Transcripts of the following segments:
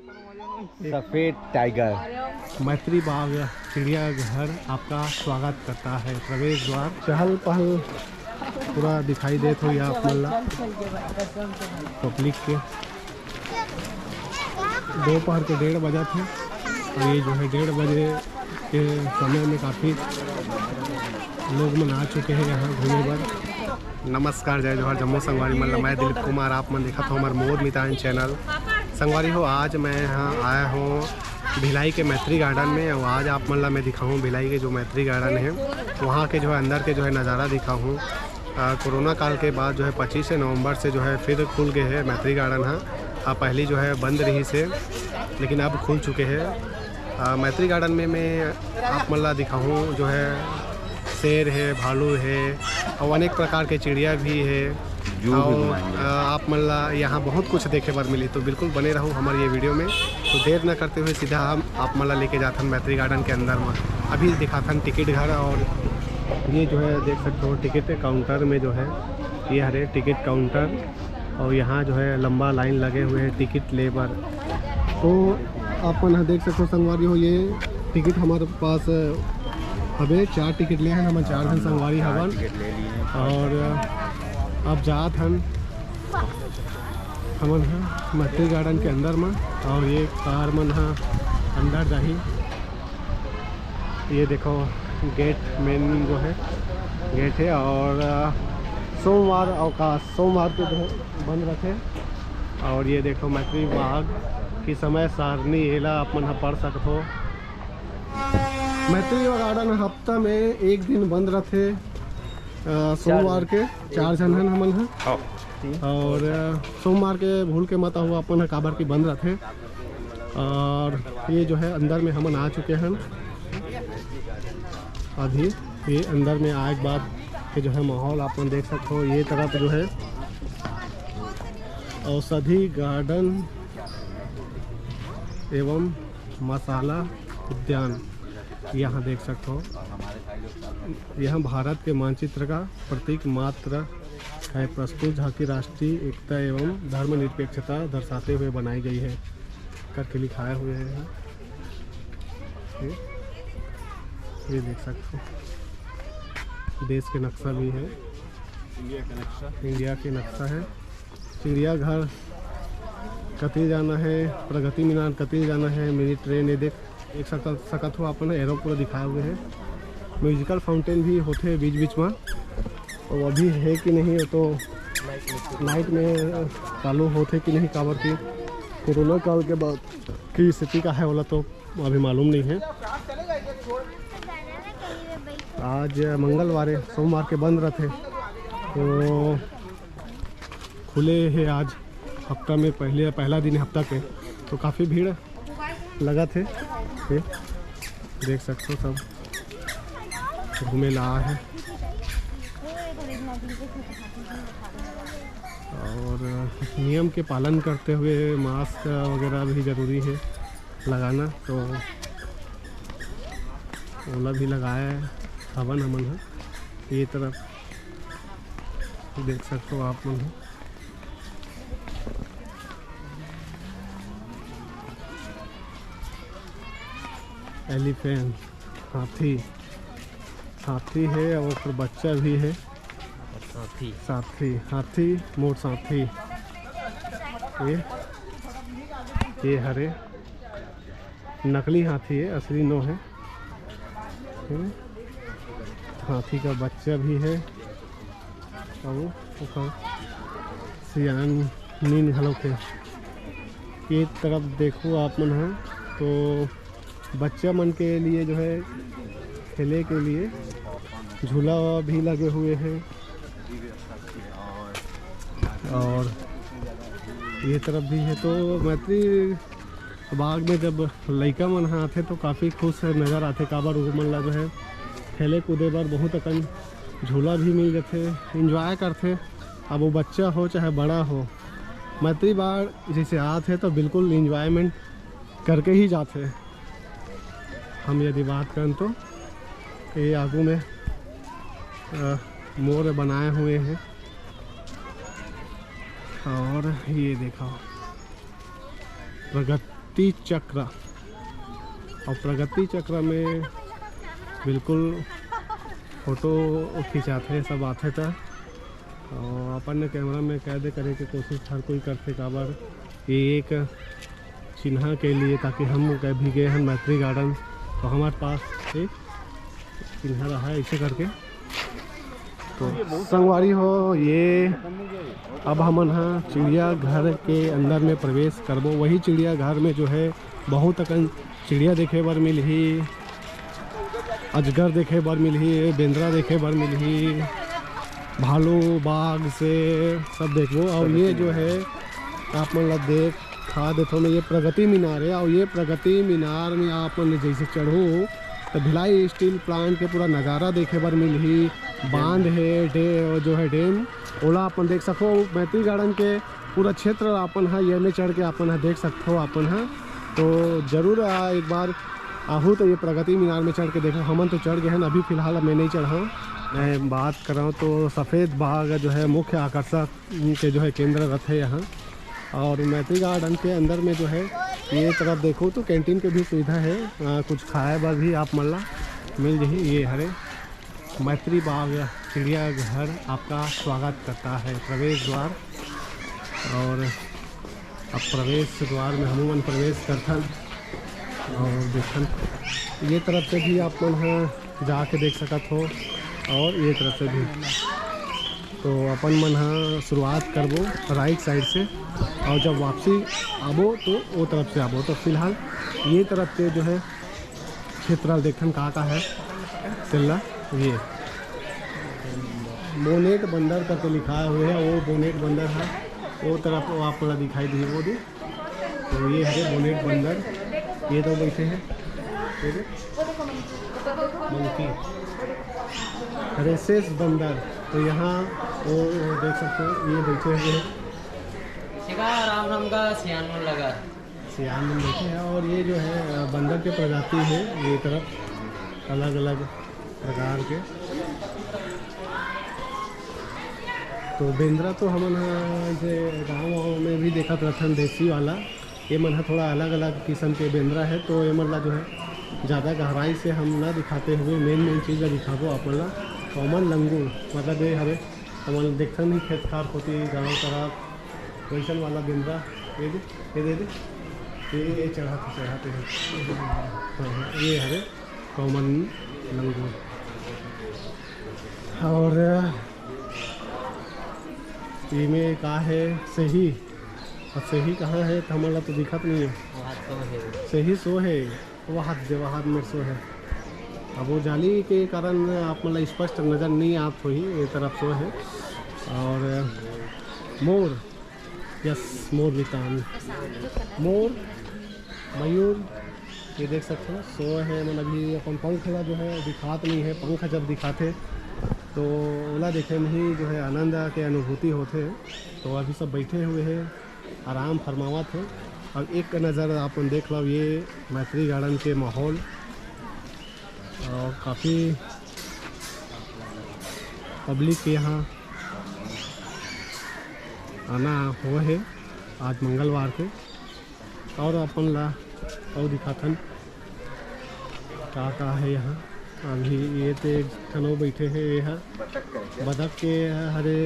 सफेद टाइगर। मैत्री बाग चिड़ियाघर आपका स्वागत करता है। प्रवेश द्वार चहल पहल पूरा दिखाई देता हो आप मतलब पब्लिक के। दोपहर के 1:30 बजे थे और ये जो है 1:30 बजे के समय में काफ़ी लोग मन आ चुके हैं यहाँ घूमने पर। नमस्कार, जय जोहर, जम्मू संगवारी मतलब मैं दिलीप कुमार। आप मन देखा था हमारे मोर मितान चैनल संगवारी हो। आज मैं यहाँ आया हूँ भिलाई के मैत्री गार्डन में और आज आप मतलब मैं दिखाऊँ भिलाई के जो मैत्री गार्डन है वहाँ के जो है अंदर के जो है नज़ारा दिखाऊँ। कोरोना काल के बाद जो है 25 नवंबर से जो है फिर खुल गए हैं मैत्री गार्डन। हाँ, पहली जो है बंद रही से लेकिन अब खुल चुके हैं। मैत्री गार्डन में मैं आप मतलब दिखाऊँ जो है शेर है, भालू है और अनेक प्रकार के चिड़िया भी है और आप मतलब यहाँ बहुत कुछ देखे पर मिली। तो बिल्कुल बने रहूँ हमारे ये वीडियो में। तो देर न करते हुए सीधा हम आप मतलब लेके जाते हैं मैत्री गार्डन के अंदर में। अभी दिखाता हूँ टिकट घर और ये जो है देख सकते हो टिकट काउंटर में जो है ये हरे टिकट काउंटर और यहाँ जो है लंबा लाइन लगे हुए हैं टिकट लेबर। तो आप देख सकते हो संगवारी हो ये टिकट हमारे पास हमें 4 टिकट लिए हैं। हम 4 जन संगवारी हवन और अब जात हम मैत्री गार्डन के अंदर में और ये कार मन अंदर जाही। ये देखो गेट मेन जो है गेट है और सोमवार अवकाश सोमवार को जो बंद रखे। और ये देखो मैत्री बाग की समय सारणी एला आप मन पढ़ सकते हो। मैत्री गार्डन हफ्ता में 1 दिन बंद रहते सोमवार के 4 जन हैं हमन हैं और सोमवार के भूल के मत हुआ अपन काबर की बंद रहते। और ये जो है अंदर में हमन आ चुके हैं। अभी ये अंदर में आए के बाद के जो है माहौल आप देख सकते हो। ये तरफ जो है औषधि गार्डन एवं मसाला उद्यान यहाँ देख सकते हो। यहाँ भारत के मानचित्र का प्रतीक मात्र है प्रस्तुत झांकी राष्ट्रीय एकता एवं धर्मनिरपेक्षता दर्शाते हुए बनाई गई है करके लिखाए हुए हैं। ये देख सकते हो देश के नक्शा भी है, इंडिया के नक्शा है। चिड़ियाघर कतई जाना है, प्रगति मीनार कतई जाना है, मिनी ट्रेन ये देख सकत हो अपन एरो पूरा दिखाए हुए हैं। म्यूजिकल फाउंटेन भी होते हैं बीच बीच में और अभी है कि नहीं तो नाइट में चालू होते कि नहीं काबर की कोरोना काल के बाद की स्थिति का है वाला तो अभी मालूम नहीं है। आज मंगलवार सोमवार के बंद रहते तो खुले हैं आज हफ्ता में पहला दिन हफ्ता के। तो काफ़ी भीड़ लगा थे ये देख सकते हो सब घूमे ला है। और नियम के पालन करते हुए मास्क वगैरह भी ज़रूरी है लगाना। तो ओला भी लगाया है हवन हमन है। ये तरफ देख सकते हो आप मन एलिफेंट हाथी है और फिर बच्चा भी है साथी हाथी मोर साथी। ये हरे नकली हाथी है, असली नो है। हाथी का बच्चा भी है और सियान नींद घलोक है। ये तरफ देखो आप मन है तो बच्चा मन के लिए जो है खेले के लिए झूला भी लगे हुए हैं। और ये तरफ भी है। तो मैत्री बाग में जब लड़का मन आते तो काफ़ी खुश नज़र आते काबर मन ला जो है खेले कूदे बर बहुत अकन झूला भी मिल जाते, इंजॉय करते। अब वो बच्चा हो चाहे बड़ा हो मैत्री बाग जैसे आते तो बिल्कुल इंजॉयमेंट करके ही जाते। हम यदि बात करें तो ये आगू में मोर बनाए हुए हैं और ये देखा प्रगति चक्र। और प्रगति चक्र में बिल्कुल फ़ोटो खिंचाते सब आते था और अपन ने कैमरा में कैद करे की कोशिश हर कोई करते काबर ये एक चिन्ह के लिए, ताकि हम भी गए हैं मैत्री गार्डन तो हमारे पास एक चिन्ह रहा है ऐसे करके। तो संगवारी हो ये अब हमन हाँ चिड़ियाघर के अंदर में प्रवेश करबो। वही चिड़ियाघर में जो है बहुत अकन चिड़िया देखे बर मिलही, अजगर देखे बर मिलही, बेंद्रा देखे बर मिलही, भालू बाघ से सब देखो। और ये जो है आप मन देखा देखो में ये प्रगति मीनार है। और ये प्रगति मीनार में आप मन जैसे चढ़ो तो भिलाई स्टील प्लांट के पूरा नज़ारा देखे बर मिलही। बांध है जो है डैम ओला अपन देख सको। मैत्री गार्डन के पूरा क्षेत्र अपन है ये में चढ़ के अपन है देख सकते हो अपन है। तो ज़रूर एक बार आहू तो ये प्रगति मीनार में चढ़ के देखो। हमन तो चढ़ गए हैं, अभी फ़िलहाल मैं नहीं चढ़ा हूँ। मैं बात कर रहा हूँ तो सफ़ेद बाघ जो है मुख्य आकर्षक के जो है केंद्र रथ है यहाँ। और मैत्री गार्डन के अंदर में जो है ये तरफ देखो तो कैंटीन की भी सुविधा है, कुछ खाए बर भी आप मल्ला मिल जाही। ये हरे मैत्री बाग चिड़ियाघर आपका स्वागत करता है, प्रवेश द्वार। और अब प्रवेश द्वार में हमन प्रवेश करथन और देखन ये तरफ से भी आप मन हाँ जाके देख सकत हो और ये तरफ से भी। तो अपन मन हाँ शुरुआत करबो राइट साइड से और जब वापसी आबो तो वो तरफ से आबो। तो फिलहाल ये तरफ से जो है क्षेत्र देखन का है सिल्ला। ये बोनेट बंदर करके लिखा हुआ है, वो बोनेट बंदर है वो तरफ वो आपको दिखाई दी वो दे। तो ये है बोनेट बंदर, ये तो बैठे हैं रेसेस बंदर। तो यहाँ वो देख सकते हो ये बैठे हुए हैं, राम राम का सियान लगा सियान में बैठे हैं। और ये जो है बंदर के प्रजाति है, ये तरफ अलग अलग प्रकार के। तो बेंद्रा तो हमन जे गाँव में भी देखा रथन देसी वाला, ये मन थोड़ा अलग अलग किस्म के बेंद्रा है। तो ये मन जो है ज़्यादा गहराई से हम ना दिखाते हुए मेन चीज़ दिखाबो अपन ला। कॉमन लंगूर मतलब ये हरे हमन देखते नहीं खेत खार होती गाँव तरफ वैसन वाला बेंद्रा ये दे ये चढ़ाते हैं। हाँ ये हरे कॉमन लंगूर। और ये में कहा है सही, और सही कहाँ है तो हमारा तो दिखत नहीं है। सही सो है वहाँ में सो है। अब वो जाली के कारण आप मतलब स्पष्ट नज़र नहीं आप हो ही ये तरफ सो है। और मोर, यस मोर नितान, मोर मयूर ये देख सकते हो सो है। मतलब अभी अपन पंख जो है दिखात नहीं है, पंख जब दिखाते तो ओला देखे में ही जो है आनंद के अनुभूति होते हैं। तो अभी सब बैठे हुए हैं आराम फरमावत है। और एक नज़र आप देख लो ये मैत्री गार्डन के माहौल, और काफ़ी पब्लिक के यहाँ आना हुआ है आज मंगलवार के। और अपन ला और दिखाथन का है यहाँ। अभी ये तो ठनो बैठे हैं, ये है बदक के हरे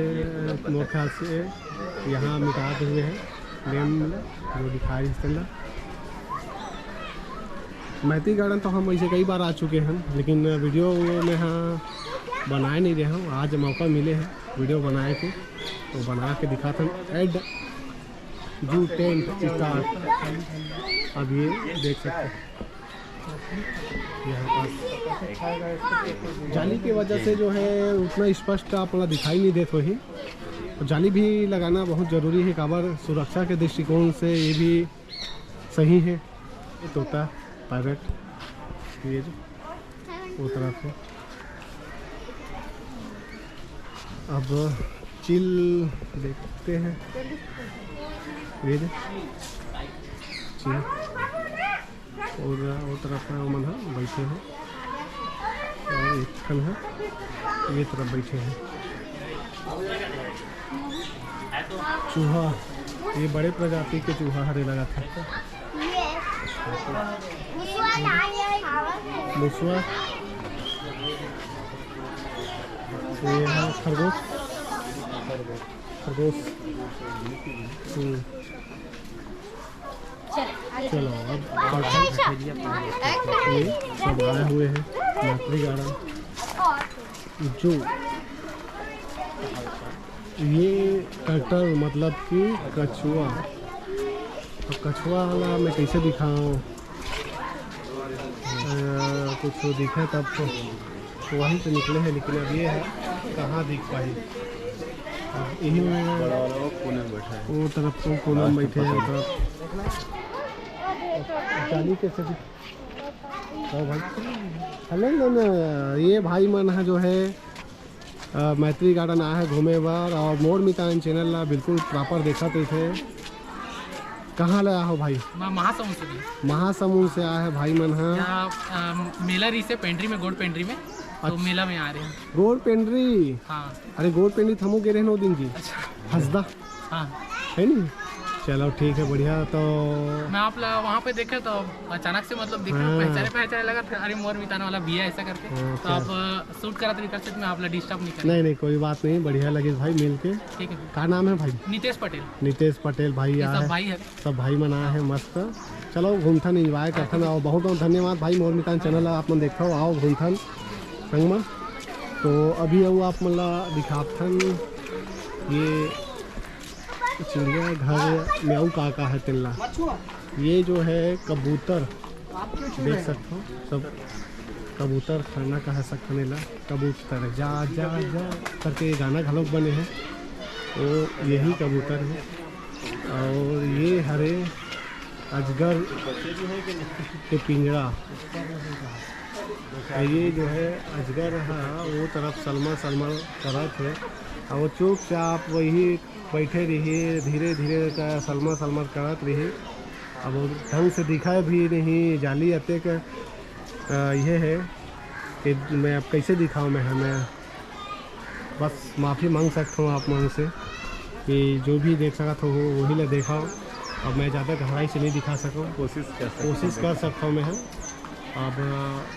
मोर ख्याल से यहाँ मिटाते हुए हैं डेम जो दिखाई इसका। मैत्री गार्डन तो हम ऐसे कई बार आ चुके हैं, लेकिन वीडियो में हाँ बनाए नहीं रहे हूँ। आज मौका मिले हैं वीडियो बनाए के तो बना के दिखाते हैं। एड जू टेंट स्टार्ट अब ये देख सकते हैं यहाँ पास जाली की वजह से जो है उतना स्पष्ट अपना दिखाई नहीं देते ही। तो जाली भी लगाना बहुत ज़रूरी है, काबर सुरक्षा के दृष्टिकोण से ये भी सही है। ये तोता पैरेट ये जो वो तरफ है। अब चिल देखते हैं ये चिल और वो तरफ है मन है बैठे हैं। और एक खन है ये तरफ बैठे हैं चूहा, ये बड़े प्रजाति के चूहा हरे लगा था। मुसवा, ये है खरगोश। खरगोश। चलो अब ये सब आए हुए हैं मैत्री गार्डन। जो ये टर्टल मतलब कि कछुआ, तो कछुआ वाला मैं कैसे दिखाऊँ, कुछ दिखे तब तो वहीं से निकले हैं, लेकिन अब ये है कहाँ दिख पाई। यही में वो तरफ तो कोने में बैठे हैं, वो तरफ जाली कैसे दिख भाई। हेलो ना, ये भाई मन है जो है मैत्री गार्डन आया है घूमे बार, और मोर मितान चैनल ला बिल्कुल प्रॉपर देखा थे। कहाँ लाया हो भाई? महासमुंद से। महासमुंद से आया है भाई मन। हाँ, यहाँ मेला रही से पेंट्री में, गोड पेंट्री में, तो मेला में आ रहे हैं। गोड पेंट्री? हाँ। अरे गोड पेंट्री थमो गे रहे 9 दिन की। अच्छा। हंसदा हाँ है नहीं। चलो ठीक है, बढ़िया। तो मैं आप वहाँ पे देखे तो अचानक से मतलब देखे, पहचाने लगा था, अरे मोर मिताने वाला भी है ऐसा करके। तो आप शूट करा तो कर सकते, मैं आप डिस्टर्ब नहीं करें। नहीं कोई बात नहीं, बढ़िया लगे भाई मिल के। ठीक है। क्या नाम है भाई? नितेश पटेल। नितेश पटेल भाई आया है, भाई है, सब भाई मन आया है। मस्त चलो घूमथन एंजॉय करथन। और बहुत बहुत धन्यवाद भाई, मोर मितान चैनल आप मन देखो, आओ घूमथन संग में। तो अभी वो आप मन ला दिखाथन ये चिड़िया घर में आऊ का है तिल्ला। ये जो है कबूतर देख सकते हो, सब कबूतर खाना कह सकते ला। कबूतर जा जा जा करके गाना घलोक बने हैं, तो यही कबूतर है। और ये हरे अजगर के पिंजरा, ये जो है अजगर है वो तरफ सलमा करत है, और वो चुपचाप वही बैठे रहिए, धीरे धीरे का सलमा करत रही। अब वो ढंग से दिखा भी नहीं, जाली अते का ये है कि मैं अब कैसे दिखाऊँ। मैं बस माफ़ी मांग सकता हूँ आप मन से कि जो भी देख सकता हो वही ले दिखाओ। अब मैं ज़्यादा गहराई से नहीं दिखा सकूँ, कोशिश कर सकता हूँ मैं। अब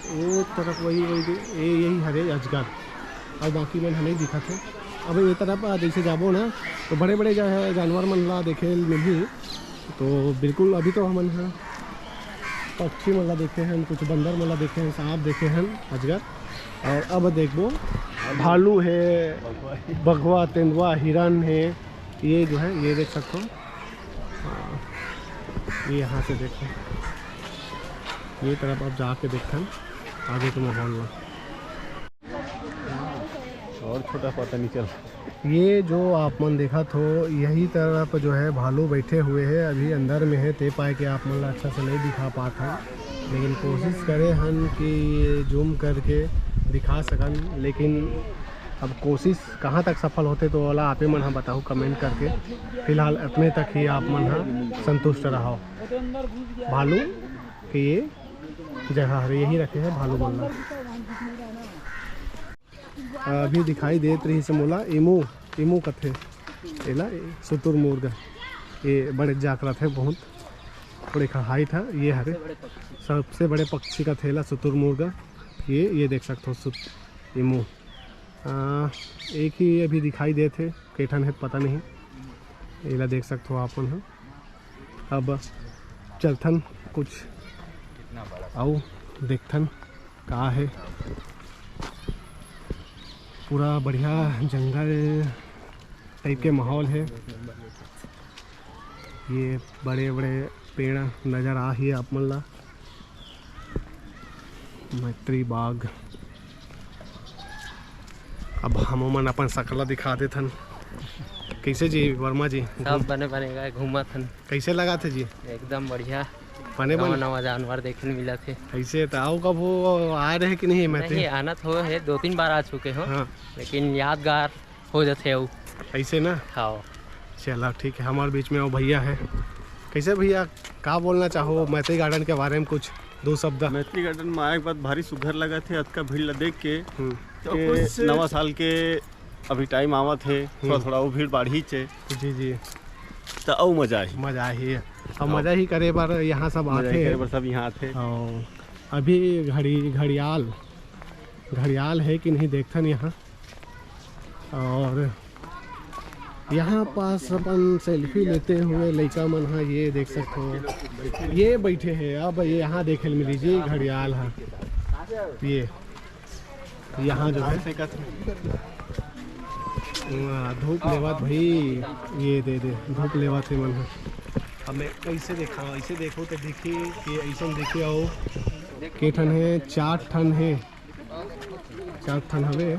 वो तरफ वही यही हरे अजगर, और बाकी मन नहीं दिखा थे। अब ये तरफ जैसे जाबो ना तो बड़े बड़े जो है जानवर मन ला देखे मिली। तो बिल्कुल अभी तो हमन है पक्षी मन ला देखे हैं, कुछ बंदर मन ला देखे हैं, सांप देखे हैं, अजगर। और अब देखो भालू है, बघवा, तेंदुआ, हिरन है। ये जो है ये देख सकते हो, ये यहाँ से देखो, ये तरफ अब जाके देखते आगे तो माहौल में। और छोटा पता नहीं चल। ये जो आप मन देखा तो यही तरफ जो है भालू बैठे हुए हैं, अभी अंदर में है, ते पाए कि आप मन अच्छा से नहीं दिखा पाते हैं, लेकिन कोशिश करें हम कि जूम करके दिखा सकन। लेकिन अब कोशिश कहाँ तक सफल होते तो वाला आप ही मन हाँ बताओ कमेंट करके। फिलहाल अपने तक ही आप मन हाँ संतुष्ट रहो। भालू के ये जगह है, यही रखे हैं भालू बनना। अभी दिखाई देत रही से मोला इमू कथे एला शुतुरमुर्ग, ये बड़े जाकरा थे, बहुत बड़े हाइट है। ये हरे सबसे बड़े पक्षी का थेला शुतुरमुर्ग, ये देख सकते हो इमू। एक ही अभी दिखाई दे थे, केठन है पता नहीं, एला देख सकते हो आप मन। अब चलथन कुछ आओ देखथन का है। पूरा बढ़िया जंगल टाइप के माहौल है। ये बड़े बड़े पेड़ नज़र आ ही आप मन ला। मैत्री बाग। अब हम मन अपन सकला दिखा देथन। कैसे जी वर्मा जी? सब बने गए घूमा थन। कैसे लगा थे जी? एकदम बढ़िया, बने नवा जानवर देखने मिला थे। ऐसे तो आओ कब हो आए रहे कि नहीं? नहीं आना तो है, 2-3 बार आ चुके हो। हाँ। लेकिन यादगार हो जाते हो ऐसे ना। हाँ चला ठीक है, हमारे बीच में वो भैया है। कैसे भैया क्या बोलना चाहो मैत्री गार्डन के बारे में कुछ 2 शब्द? मैत्री गार्डन में आए के बाद भारी सुघर लगा थे, अतका भीड़ ला देख के तो नवा साल के अभी टाइम आवा थे, थोड़ा वो भीड़ बढ़ी चे जी तो औ मजा आई। मजा आई है। और मज़ा ही करे बार यहाँ सब आते सब यहाँ आते। और अभी घड़ियाल है कि नहीं देखथन यहाँ। और यहाँ पास अपन सेल्फी लेते हुए लड़का मन है, ये देख सकते हो ये बैठे हैं। अब ये यहाँ देखे मिली जी घड़ियाल है, ये यहाँ जो है धूप लेवत भाई, ये दे धूप लेवत है मन है। अब मैं कैसे देखा, ऐसे देखो तो देखिए ये ऐसा देखिए आओ के ठन है, 4 ठन है, 4 ठन हवे।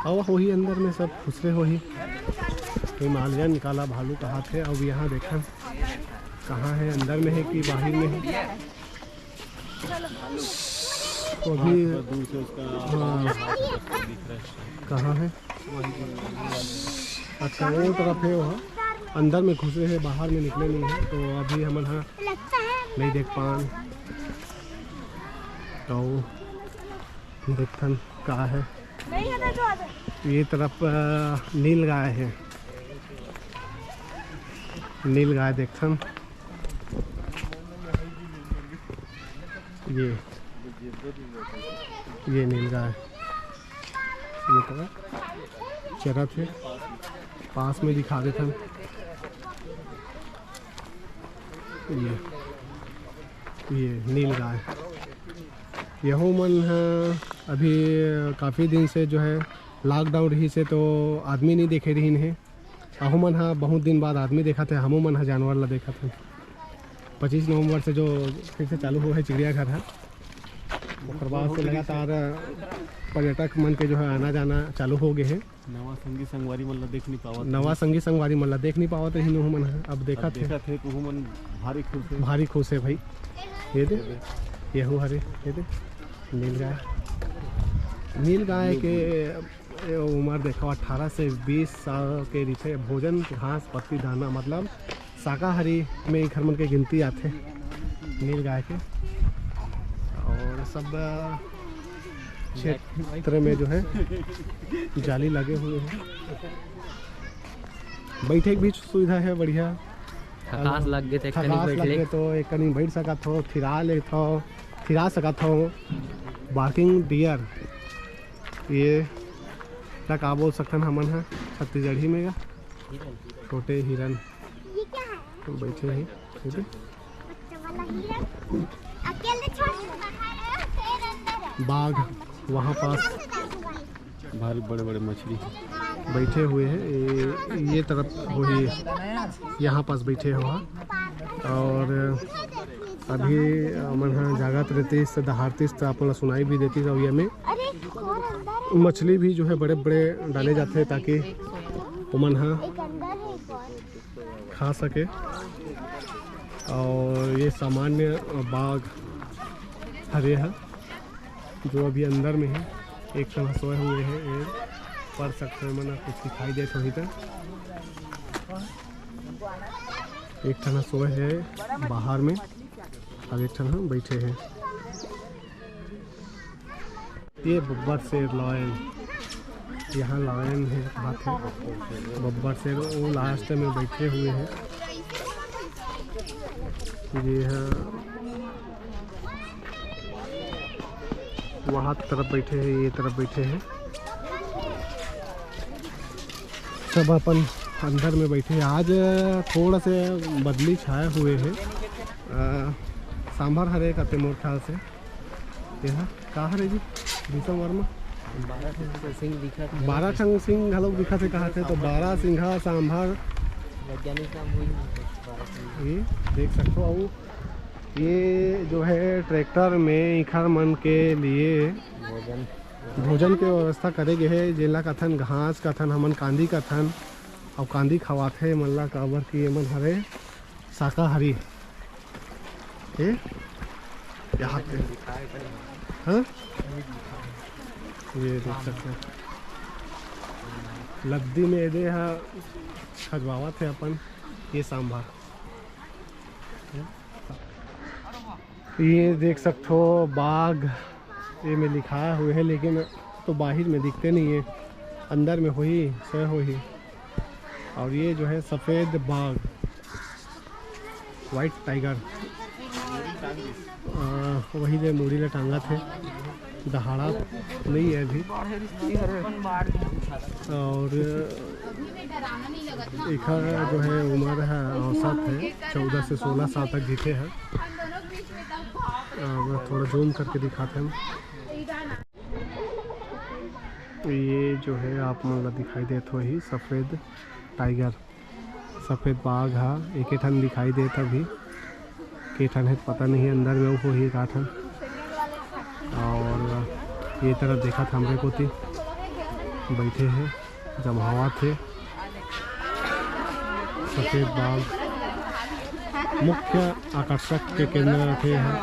और हो ही अंदर में सब खुसरे हो ही हिमालय निकाला भालू कहाँ थे। अब यहाँ देखा कहाँ है, अंदर में है कि बाहर में है, तो अभी हाँ कहाँ है, अच्छा वो तरफ है, वहाँ अंदर में घुसे हैं, बाहर में निकले नहीं है। तो अभी हम यहाँ नहीं देख पान, तो देखन कहाँ है। ये तरफ नील गाय है, नील गाय देखन, ये नील गाय, ये तरफ चरत है, पास में दिखा देते हैं। ये नील गाय यहो मन है। अभी काफ़ी दिन से जो है लॉकडाउन रही से तो आदमी नहीं देखे रही है। अहू मन है बहुत दिन बाद आदमी देखा थे, हमू मन है जानवर ला देखा थे। 25 नवंबर से जो फिर से चालू हुआ है चिड़ियाघर है, और बाद से लगातार पर्यटक मन के जो है आना जाना चालू हो गए हैं। नवा संगी संगवारी मन ला देख नहीं पावत, नवा संगी संगवारी मन ला देख नहीं पावत रही नहू मन है। अब देखा थे तो मन भारी खुश है भाई। ये दे यहू हरे, ये दे नील गाय के उम्र देखो 18 से 20 साल के रिथे। भोजन घास पत्ती दाना मतलब शाकाहारी में घर मन के गिनती आते नील गाय के। और सब क्षेत्र में जो है जाली लगे हुए हैं, बैठे की भी सुविधा है बढ़िया। थकास लग गए तो एक कहीं बैठ सकत हो, फिरा सकत हो। बार्किंग डियर ये तक आ बोल सकते हमन है छत्तीसगढ़ी में छोटे हिरन तो बैठे हैं। बाघ वहाँ पास भारी बड़े बड़े मछली बैठे हुए हैं, ये तरफ हो ही यहाँ पास बैठे हुआ। और अभी मन जागत रहती से दहाड़ती से आप सुनाई भी देती रविया में मछली भी जो है बड़े बड़े डाले जाते हैं ताकि मन खा सके। और ये सामान्य बाघ हरे है जो अभी अंदर में है, एक तरह सोए हुए हैं। ये पढ़ सकते हैं मना कुछ दिखाई दे तो एक तरह सोए है बाहर में, अब एक तरह बैठे हैं। ये बब्बर शेर लॉयन, यहाँ लॉयन है हाथ है, बब्बर शेर वो लास्ट में बैठे हुए हैं। ये है वहाँ तरफ बैठे हैं, ये तरफ बैठे हैं, सब अपन अंदर में बैठे हैं। आज थोड़ा से बदली छाए हुए हैं। सांभर हरे कहते मोर ख्याल से यह का हरे जी विषम वर्मा 12 ठंग सिंह घलोक दिखा थे कहा थे। तो 12 सिंघा सांभर ये देख सकते हो। ये जो है ट्रैक्टर में इखर मन के लिए भोजन के व्यवस्था करे गए है। जेला कथन घास कथन हमन कांदी कथन और कांदी खवाथे मल्ला काबर की मन हरे शाकाहारी है यहाँ पे। हाँ ये देख सकते हैं लद्दी में दे खजवावा थे अपन ये सांभर। ये देख सकते हो बाघ ये में लिखा हुए है लेकिन तो बाहर में दिखते नहीं है, अंदर में हो ही सोए हो ही। और ये जो है सफ़ेद बाघ वाइट टाइगर वही दे मूड़ी ले टांगा थे, दहाड़ा नहीं है अभी। और एक जो है उम्र है औसत है 14 से 16 साल तक जीते हैं। थोड़ा जूम करके दिखाते हैं। ये जो है आप मतलब दिखाई देते हो ही सफ़ेद टाइगर, सफ़ेद बाघ है। एक ठन दिखाई देता अभी, के ठन है पता नहीं, अंदर में वो ही का ठन। और ये तरफ देखा था हमरे को बैठे हैं जमहावा थे। सफ़ेद बाघ मुख्य आकर्षक के केंद्र थे हैं।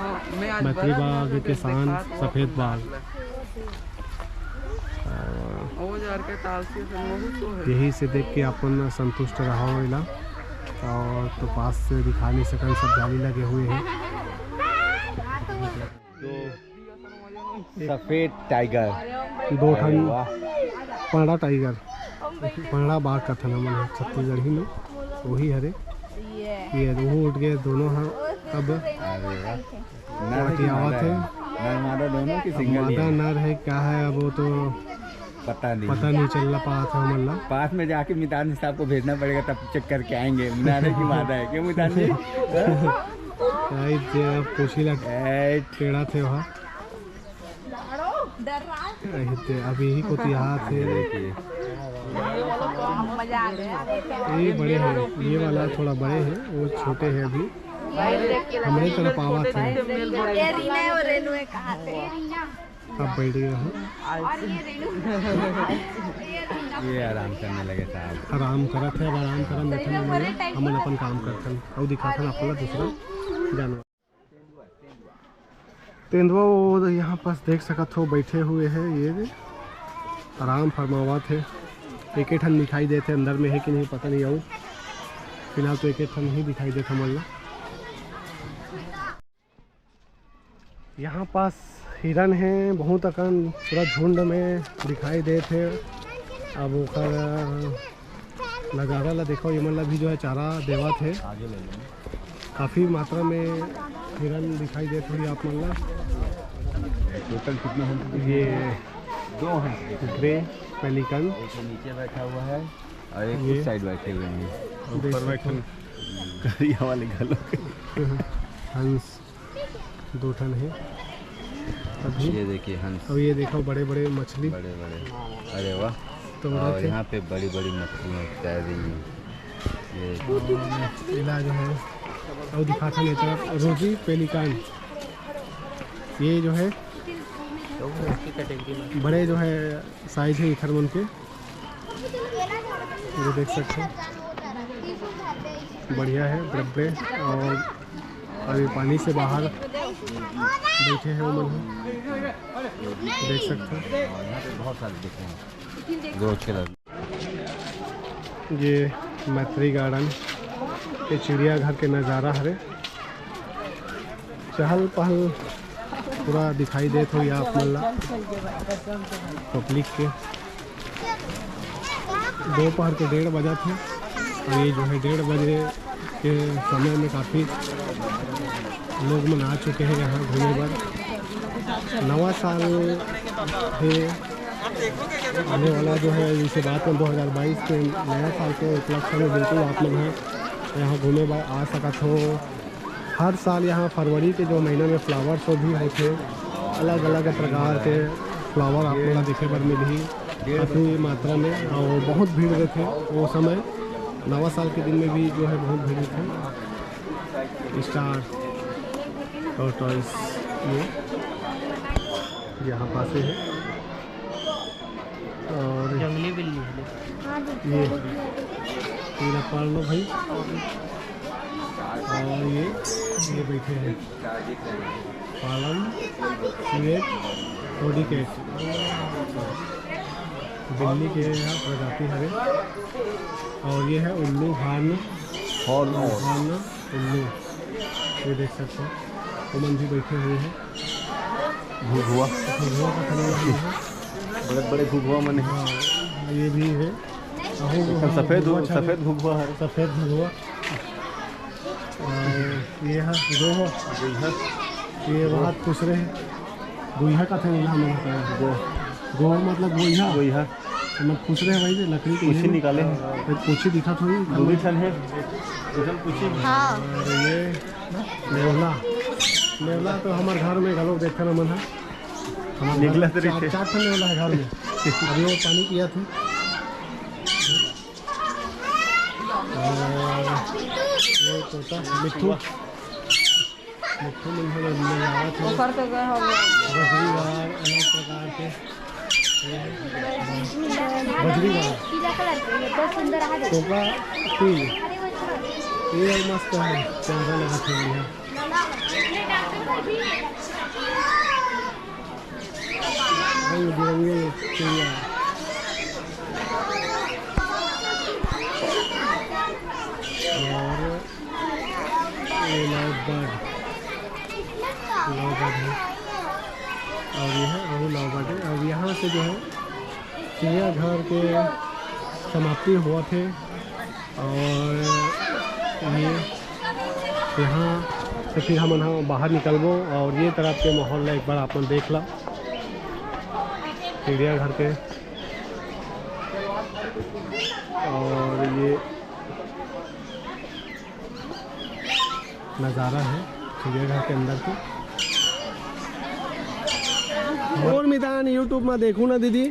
मैत्री बाघ के शान सफ़ेद बाघ। यही से देख के अपन संतुष्ट रहा होगा। और तो पास से दिखा नहीं सकन, सब जाली लगे हुए हैं। सफ़ेद टाइगर, 2 ठन पाड़ा टाइगर, पाड़ा बाघ का था मन छत्तीसगढ़ी में वही हरे। ये दोनों उठ गए, दोनों हैं अब आवत है। नर दोनों की सिंगल मादा नर है क्या है अब वो तो पता नहीं चल रहा पास है। मतलब पास में जाके मितान साहब को भेजना पड़ेगा, तब चेक करके आएंगे नारे की मादा है क्यों मितान जी। पूछी लग टेढ़ा थे वहाँ अभी ही को यहाँ थे। ये बड़े हैं, ये वाला थोड़ा बड़े हैं, वो छोटे हैं अभी। हमारे तरफ आवा थे, अब बैठ गए हैं। ये आराम करने लगे साहब, आराम करत है। अब आराम करन बैठे हम अपन काम करते हैं और दिखाते हैं अपना दूसरा जानवर। तेंदुआ वो यहाँ पास देख सकत हो बैठे हुए हैं। ये आराम फरमावा थे। एक ठन दिखाई देते, अंदर में है कि नहीं पता नहीं। आऊँ फिलहाल तो एक ठन ही दिखाई देता मतलब। यहाँ पास हिरन है बहुत अकन, पूरा झुंड में दिखाई देते। अब ओकर नज़ारा ला देखो, ये मतलब भी जो है चारा देवा थे। काफ़ी मात्रा में हिरन दिखाई देते हुई आप मतलब। टोटल कितना है? ये 2 हैं। ग्रे पेलिकन एक नीचे बैठा हुआ है और एक ये उस साइड बैठे हुए हैं। ऊपर बैठे करिया वाले गलों हंस 2 ठन है अभी। ये देखिए हंस। अब ये देखो बड़े बड़े मछली, बड़े बड़े, अरे वाह। तो और यहाँ पे बड़ी बड़ी मछलियाँ तैर रही हैं। ये इलाज है और दिखाता नहीं तरफ रोजी पेलिकन। ये जो है बड़े जो है साइज है इखर मन के, ये देख सकते हैं बढ़िया है बड़े। और अभी पानी से बाहर बैठे हैं वो मन, देख सकते हैं। यहाँ पे बहुत सारे दिख रहे हैं, 2 कलर। ये मैत्री गार्डन के चिड़ियाघर के नज़ारा हरे। चहल पहल पूरा दिखाई देते हो आप मतलब पब्लिक के। दोपहर के 1:30 बजा थे और ये जो है 1:30 बजे के समय में काफ़ी लोग मना चुके हैं यहाँ घूमने पर। नवा साल है आने वाला जो है, इसे बात में 2022 के नया साल के उपलक्ष्य में बिल्कुल आप लोग हैं यहाँ घूमे पर आ सकत हो। हर साल यहाँ फरवरी के जो महीने में फ्लावर शो भी होते, अलग अलग प्रकार के फ्लावर आप लोग देखे पर मिली काफ़ी मात्रा में। और बहुत भीड़ रहते वो समय, नवा साल के दिन में भी जो है बहुत भीड़ थे। स्टार और टॉयस ये यहाँ पास है। और जंगली बिल्ली ये पूरा पाल लो भाई। और ये बैठे हैं पालम ये थोड़ी कैट बिल्ली के प्रजाति है। और ये है उल्लू हार्न उल्लू, ये देख सकते हैं। उमन भी बैठे हुए हैं। घुघुआ का खाना है, बड़े बड़े घुघुआ मन है। हाँ ये भी है। सफ़ेद घुघुआ है। सफ़ेद घुघुआ और ये है गो हो, ये बात पूछ रहे हैं गोइहा का था मिला हम होता है गो मतलब गोइहा मैं पूछ रहे हैं भाई जे लकड़ी की पूछी निकाले पूछी दिखा थोड़ी दूरी ठन है पूछी। और ये नेवला तो हमारे घर में गलो देखा ना मन है हमारे निकला घर में 4 ठन नेवला है घर में अभी वो पानी किया था। और ये तोता मिट्ठू मिट्ठू में आया था बजरीवार अलग प्रकार के बजरीवार तोता तीन ये मस्त है कैमरा लगा था यहाँ रंग बिरंगे चिड़िया और ये लव बर्ड है और ये है वो लव बर्ड है। और यहाँ से जो है चिड़ियाघर के समाप्ति हुआ थे और ये यहाँ से फिर हम यहाँ बाहर निकलबो और ये तरफ के माहौल एक बार आप देख ला चिड़ियाघर के। और ये नज़ारा है चिड़ियाघर के अंदर को। मोर मितान यूट्यूब में देखूँ ना दीदी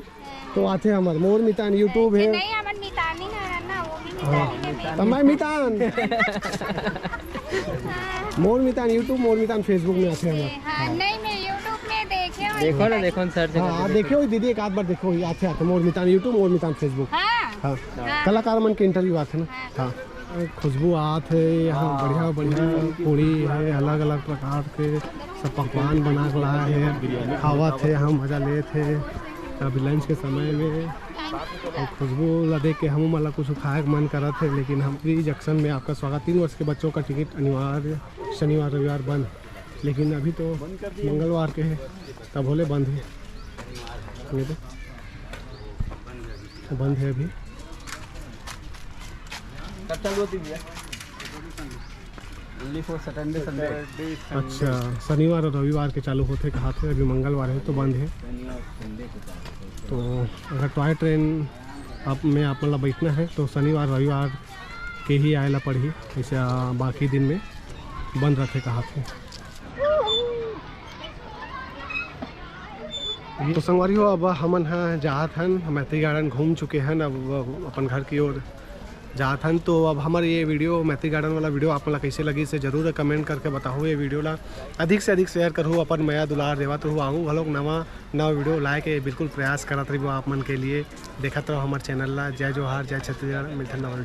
तो आते हमारे मोर मितान यूट्यूब है नहीं हमारे मितानी है ना वो भी तो मैं मितान मोर मितान यूट्यूब मोर मितान फेसबुक में आते हमारे। हाँ नहीं मैं यूट्यूब में देखे हुए देखो ना देखो सर्च हाँ देखो दीदी एक आध बार देखो आते आते मोर मितान यूट्यूब मोर मितान फेसबुक। हाँ हाँ कलाकार मन के इंटरव्यू आते ना। हाँ खुशबू आत है यहाँ बढ़िया बढ़िया पूड़ी है अलग अलग प्रकार के सब पकवान बना के लाए है खावा थे हम मज़ा ले थे अभी लंच के समय में। और खुशबू ला देख के हम मतलब कुछ खाए का मन करा थे लेकिन हम प्री जंक्शन में आपका स्वागत 3 वर्ष के बच्चों का टिकट अनिवार्य शनिवार रविवार बंद लेकिन अभी तो मंगलवार के है तब बोले बंद है तो बंद है अभी। कब चालू होती भैया? Only for Saturday Sunday. अच्छा शनिवार और रविवार के चालू होते कहा थे अभी मंगलवार है तो बंद है। तो अगर टॉय ट्रेन में आप मतलब बैठना है तो शनिवार रविवार के ही आएला पड़ी ऐसे बाकी दिन में बंद रखे कहा थे। तो संगवारी हो अब हमन हाँ जात हन मैत्री गार्डन घूम चुके हैं अब अपन घर की ओर जात हन। तो अब हमारे ये वीडियो मैत्री गार्डन वाला वीडियो आप लोग कैसे लगी से जरूर कमेंट करके बताओ। ये वीडियो ला अधिक से अधिक शेयर करूँ अपन मया दुलार देवत रहूँ आऊँ भलोग नवा वीडियो लाए के बिल्कुल प्रयास करत रही आप मन के लिए देखत रहो हमारे चैनल ला। जय जोहार जय छत्तीसगढ़ मिलते नवा वीडियो।